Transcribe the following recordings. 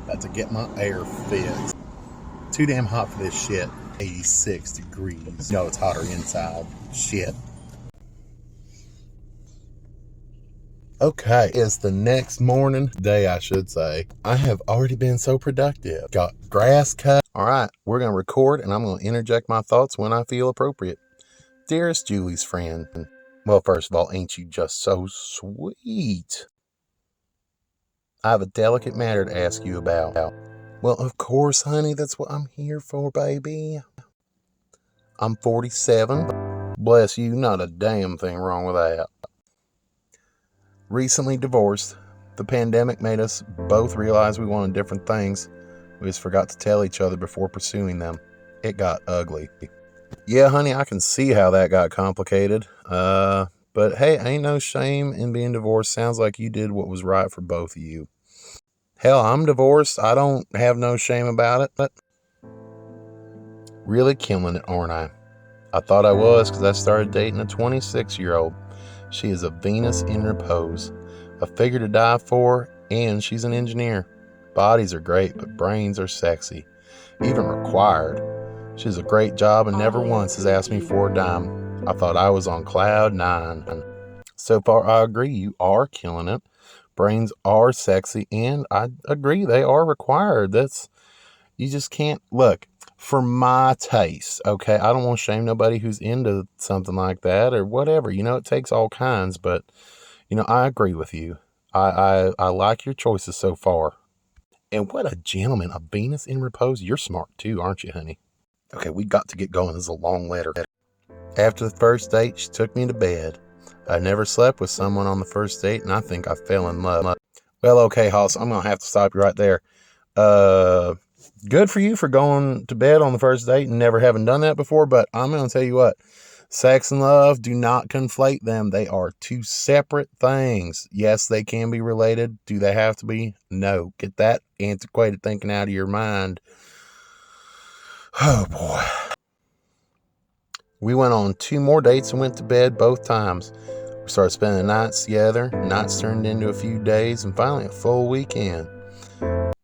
About to get my air fixed. Too damn hot for this shit. 86 degrees. No, it's hotter inside. Shit. Okay, it's the next day, I should say. I have already been so productive. Got grass cut. All right, we're going to record, and I'm going to interject my thoughts when I feel appropriate. Dearest Julie's friend. Well, first of all, ain't you just so sweet? I have a delicate matter to ask you about. Well, of course, honey, that's what I'm here for, baby. I'm 47. Bless you, not a damn thing wrong with that. Recently divorced. The pandemic made us both realize we wanted different things. We just forgot to tell each other before pursuing them. It got ugly. Yeah, honey, I can see how that got complicated. But hey, ain't no shame in being divorced. Sounds like you did what was right for both of you. Hell, I'm divorced. I don't have no shame about it. But really killing it, aren't I? I thought I was because I started dating a 26-year-old. She is a Venus in repose, a figure to die for, and she's an engineer. Bodies are great, but brains are sexy, even required. She has a great job and never once has asked me for a dime. I thought I was on cloud 9. So far, I agree, you are killing it. Brains are sexy, and I agree, they are required. You just can't, look, for my taste, okay, I don't want to shame nobody who's into something like that or whatever. It takes all kinds, but, I agree with you. I like your choices so far. And what a gentleman, a Venus in repose. You're smart too, aren't you, honey? Okay, we got to get going. This is a long letter. After the first date, she took me to bed. I never slept with someone on the first date, and I think I fell in love. Well, okay, Hoss, I'm going to have to stop you right there. Good for you for going to bed on the first date and never having done that before, but I'm going to tell you what. Sex and love, do not conflate them. They are two separate things. Yes, they can be related. Do they have to be? No. Get that antiquated thinking out of your mind. Oh, boy. We went on 2 more dates and went to bed both times. We started spending nights together. Nights turned into a few days and finally a full weekend.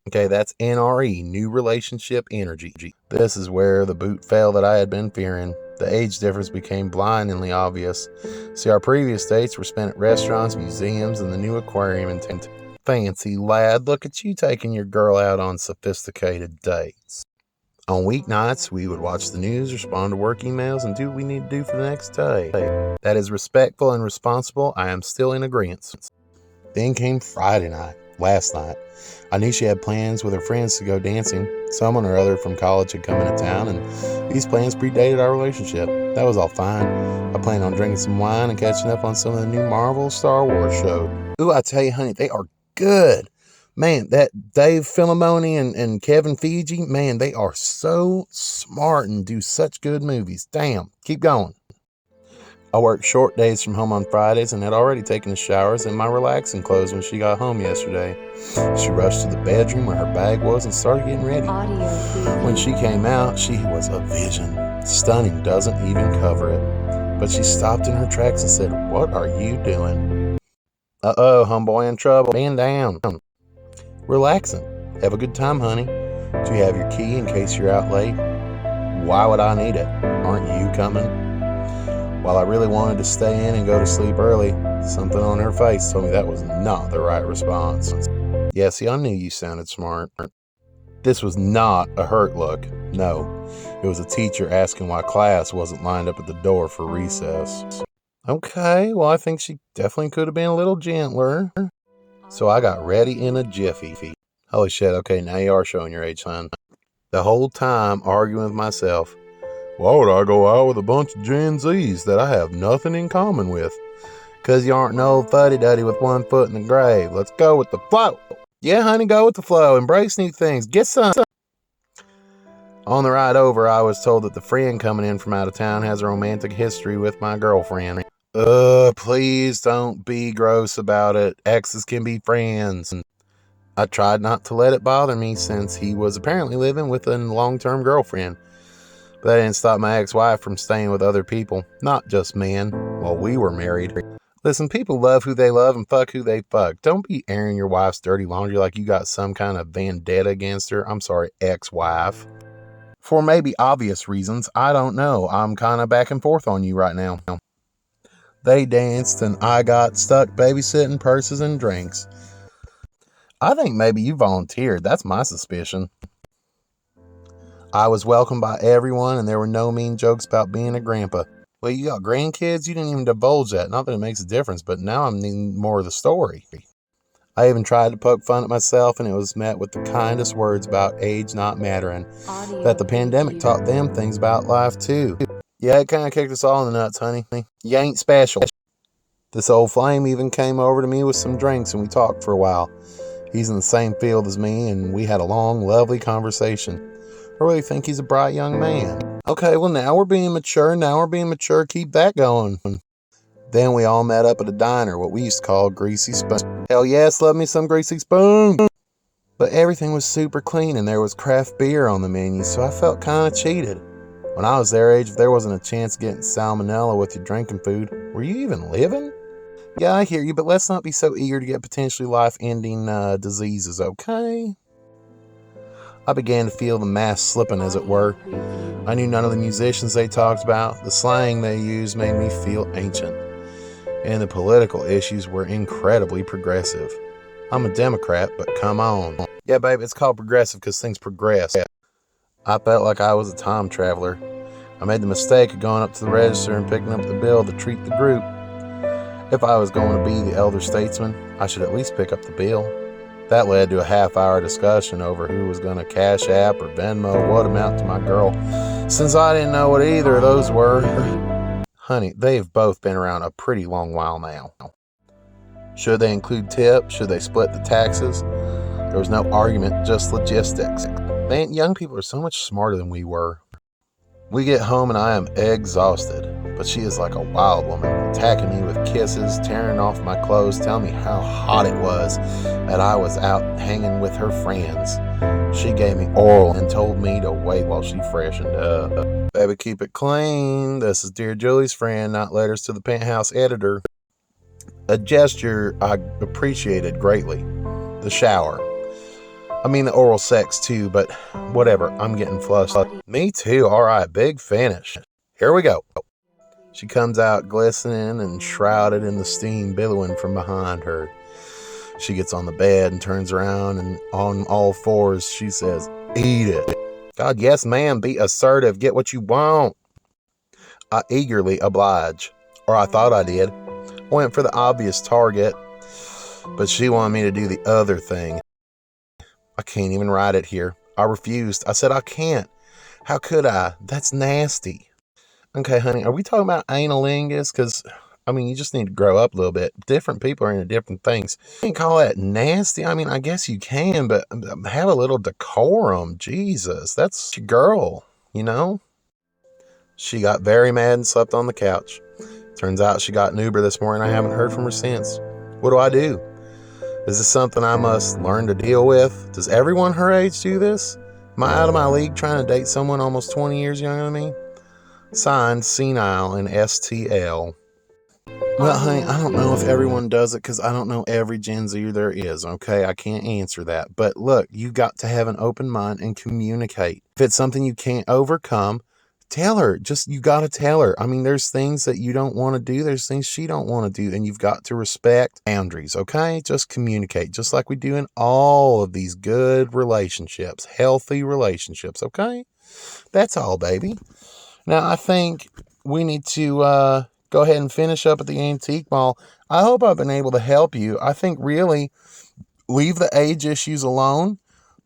Okay, that's NRE, New Relationship Energy. This is where the boot fell that I had been fearing. The age difference became blindingly obvious. See, our previous dates were spent at restaurants, museums, and the new aquarium in Tent. Fancy lad, look at you taking your girl out on sophisticated dates. On weeknights, we would watch the news, respond to work emails, and do what we need to do for the next day. That is respectful and responsible. I am still in agreement. Then came Friday night. Last night, I knew she had plans with her friends to go dancing. Someone or other from college had come into town, and these plans predated our relationship. That was all fine. I planned on drinking some wine and catching up on some of the new Marvel Star Wars shows. Ooh, I tell you, honey, they are good. Man, that Dave Filoni and Kevin Feige, man, they are so smart and do such good movies. Damn, keep going. I worked short days from home on Fridays and had already taken the showers in my relaxing clothes when she got home yesterday. She rushed to the bedroom where her bag was and started getting ready. When she came out, she was a vision. Stunning doesn't even cover it. But she stopped in her tracks and said, "What are you doing?" Uh-oh, homeboy in trouble. Man down. Relaxing. Have a good time, honey. Do you have your key in case you're out late? Why would I need it? Aren't you coming? While I really wanted to stay in and go to sleep early, something on her face told me that was not the right response. Yeah, see, I knew you sounded smart. This was not a hurt look. No, it was a teacher asking why class wasn't lined up at the door for recess. Okay, well, I think she definitely could have been a little gentler. So I got ready in a jiffy. Holy shit, okay, now you are showing your age, son. The whole time arguing with myself. Why would I go out with a bunch of Gen Zs that I have nothing in common with? 'Cause you aren't no old fuddy-duddy with one foot in the grave. Let's go with the flow. Yeah, honey, go with the flow. Embrace new things. Get some. On the ride over, I was told that the friend coming in from out of town has a romantic history with my girlfriend. Please don't be gross about it. Exes can be friends. I tried not to let it bother me since he was apparently living with a long-term girlfriend. But that didn't stop my ex-wife from staying with other people, not just men, while we were married. Listen, people love who they love and fuck who they fuck. Don't be airing your wife's dirty laundry like you got some kind of vendetta against her. I'm sorry, ex-wife. For maybe obvious reasons, I don't know. I'm kind of back and forth on you right now. They danced and I got stuck babysitting purses and drinks. I think maybe you volunteered. That's my suspicion. I was welcomed by everyone and there were no mean jokes about being a grandpa. Well, you got grandkids? You didn't even divulge that. Not that it makes a difference, but now I'm needing more of the story. I even tried to poke fun at myself, and it was met with the kindest words about age not mattering. That the pandemic taught them things about life, too. Yeah, it kind of kicked us all in the nuts, honey. You ain't special. This old flame even came over to me with some drinks, and we talked for a while. He's in the same field as me, and we had a long, lovely conversation. I really think he's a bright young man. Okay, well, now we're being mature. Keep that going. Then we all met up at a diner, what we used to call Greasy Spoon. Hell yes, love me some Greasy Spoon. But everything was super clean and there was craft beer on the menu, so I felt kind of cheated. When I was their age, if there wasn't a chance of getting salmonella with your drinking food, were you even living? Yeah, I hear you, but let's not be so eager to get potentially life-ending diseases, okay? I began to feel the mask slipping, as it were. I knew none of the musicians they talked about. The slang they used made me feel ancient. And the political issues were incredibly progressive. I'm a Democrat, but come on. Yeah, babe, it's called progressive because things progress. I felt like I was a time traveler. I made the mistake of going up to the register and picking up the bill to treat the group. If I was going to be the elder statesman, I should at least pick up the bill. That led to a half-hour discussion over who was going to Cash App or Venmo what amount to my girl, since I didn't know what either of those were. Honey, they've both been around a pretty long while now. Should they include tips? Should they split the taxes? There was no argument, just logistics. Man, young people are so much smarter than we were. We get home and I am exhausted, but she is like a wild woman, attacking me with kisses, tearing off my clothes, telling me how hot it was that I was out hanging with her friends. She gave me oral and told me to wait while she freshened up. Baby, keep it clean. This is Dear Julie's friend, not letters to the penthouse editor. A gesture I appreciated greatly. The shower. I mean the oral sex too, but whatever, I'm getting flushed. Me too, alright, big finish. Here we go. She comes out glistening and shrouded in the steam billowing from behind her. She gets on the bed and turns around and on all fours she says, "Eat it." God, yes ma'am, be assertive, get what you want. I eagerly oblige, or I thought I did. I went for the obvious target, but she wanted me to do the other thing. I can't even write it here. I refused. I said I can't. How could I? That's nasty. Okay, honey, are we talking about analingus? Because, I mean, you just need to grow up a little bit. Different people are into different things. You can call that nasty. I mean, I guess you can, but have a little decorum. Jesus, that's your girl, you know? She got very mad and slept on the couch. Turns out she got an Uber this morning. I haven't heard from her since. What do I do? Is this something I must learn to deal with? Does everyone her age do this? Am I out of my league trying to date someone almost 20 years younger than me? Signed, Senile, and STL. Well, honey, I don't know if everyone does it because I don't know every Gen Zer there is, okay? I can't answer that. But look, you got to have an open mind and communicate. If it's something you can't overcome, tell her. You got to tell her. I mean, there's things that you don't want to do. There's things she don't want to do. And you've got to respect boundaries, okay? Just communicate, just like we do in all of these good relationships, healthy relationships, okay? That's all, baby. Now, I think we need to go ahead and finish up at the antique mall. I hope I've been able to help you. I think really leave the age issues alone.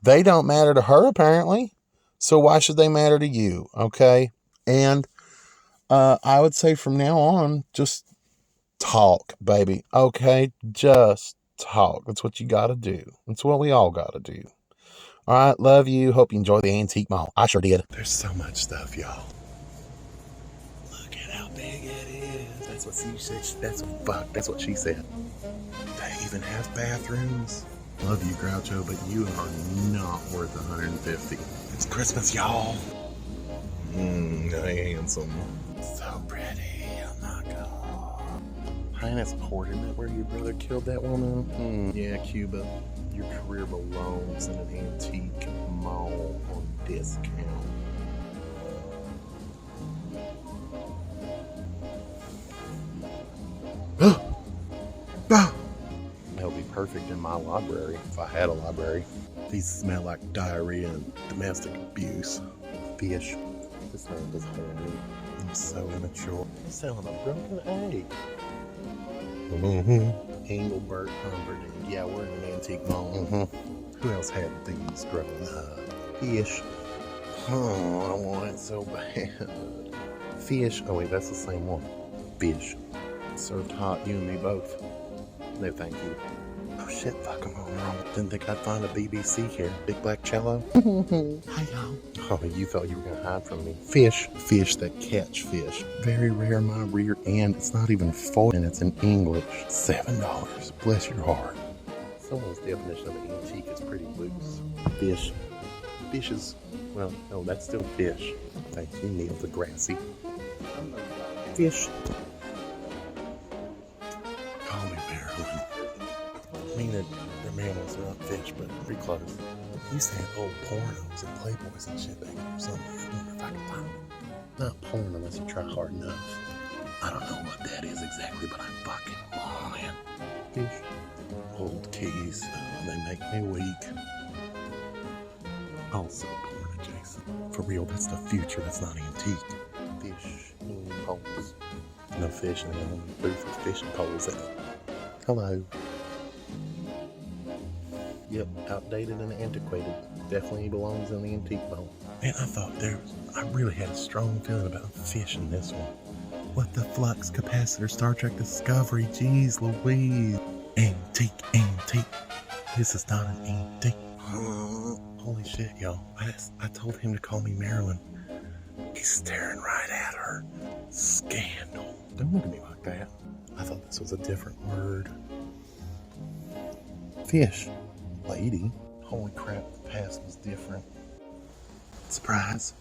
They don't matter to her, apparently. So why should they matter to you? Okay. And I would say from now on, just talk, baby. Okay. Just talk. That's what you got to do. That's what we all got to do. All right. Love you. Hope you enjoy the antique mall. I sure did. There's so much stuff, y'all. Look at how big it is. That's what she said. That's what she said. They even have bathrooms. Love you, Groucho, but you are not worth 150. It's Christmas, y'all. Handsome. So pretty. Oh my God. Hyannis Court, isn't that where your brother killed that woman? Yeah, Cuba. Your career belongs in an antique mall on discount. That would be perfect in my library if I had a library. These smell like diarrhea and domestic abuse. Fish. This man is horny. I'm so immature. I'm selling a broken egg. Engelbert Humperdinck. Yeah, we're in an antique mall. Who else had these growing up? Fish. Oh, I want it so bad. Fish. Oh wait, that's the same one. Fish. Served hot, you and me both. No thank you. Oh shit, fuck, I'm going wrong. Didn't think I'd find a BBC here. Big black cello. Hi y'all. Oh, you thought you were gonna hide from me. Fish. Fish that catch fish. Very rare in my rear end. It's not even full and it's in English. $7. Bless your heart. Someone's definition of an antique is pretty loose. Fish. Fish is, well, no, that's still fish. Thank you, Neil deGrasse. Fish. Call me Marilyn. I mean, their mammals are not fish, but pretty close. You used to have old pornos and Playboys and shit back there or something. I wonder if I can find them. Not porn unless you try hard enough. I don't know what that is exactly, but I fucking want it. Fish. Old keys. They make me weak. Also porn adjacent. For real, that's the future. That's not antique. Fish in poles. No fish in them. Booth with fishing poles in it. Hello. Yep, outdated and antiquated. Definitely belongs in the antique vault. Man, I really had a strong feeling about fish in this one. What the flux capacitor Star Trek Discovery? Jeez Louise. Antique. This is not an antique. Holy shit, y'all. I told him to call me Marilyn. He's staring right at her. Scandal. Don't look at me like that. I thought this was a different word. Fish. Lady. Holy crap, the past was different. Surprise.